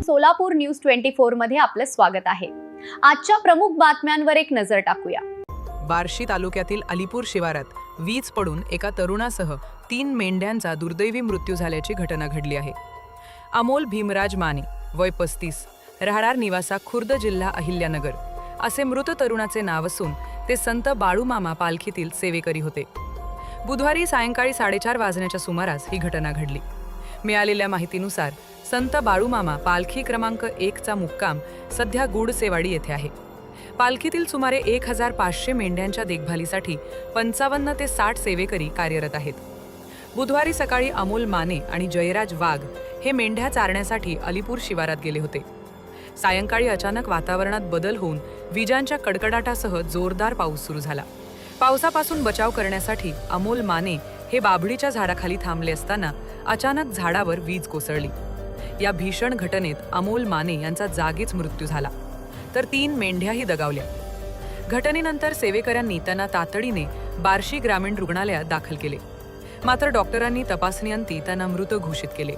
Solapur news 24 मध्ये आपलं स्वागत आहे। आजच्या प्रमुख बातम्यांवर एक नजर टाकूया। बार्शी तालुक्यातील अलीपूर शिवारात वीज पडून एका तरुणासह 3 मेंढ्यांचा दुर्दैवी मृत्यू झाल्याची घटना घडली आहे। अमोल भीमराज माने, वय 35, राहणार निवासा खुर्द, जिल्हा अहिल्यानगर असे मृत तरुणाचे नाव असून ते संत बाळूमामा पालखीतील सेवेकरी होते। बुधवारी सायंकाळी 4:30 वाजण्याच्या सुमारास ही घटना घडली। मिळालेल्या माहितीनुसार संत बाळूमामा पालखी क्रमांक 1 चा मुक्काम सध्या गुडसेवाडी येथे आहे। पालखीतील सुमारे 1500 मेंढ्यांच्या देखभालीसाठी 55 ते 60 सेवेकरी कार्यरत आहेत। बुधवारी सकाळी अमोल माने आणि जयराज वाघ हे मेंढ्या चारण्यासाठी अलीपूर शिवारात गेले होते। सायंकाळी अचानक वातावरणात बदल होऊन विजांच्या कडकडाटासह जोरदार पाऊस सुरू झाला। पावसापासून बचाव करण्यासाठी अमोल माने हे बाभळीच्या झाडाखाली थांबले असताना अचानक झाडावर वीज कोसळली। या भीषण घटनेत अमोल माने यांचा जागीच मृत्यू झाला, तर 3 मेंढ्याही दगावल्या। घटनेनंतर सेवेकऱ्यांनी त्यांना तातडीने बार्शी ग्रामीण रुग्णालयात दाखल केले, मात्र डॉक्टरांनी तपासणीअंती त्यांना मृत घोषित केले।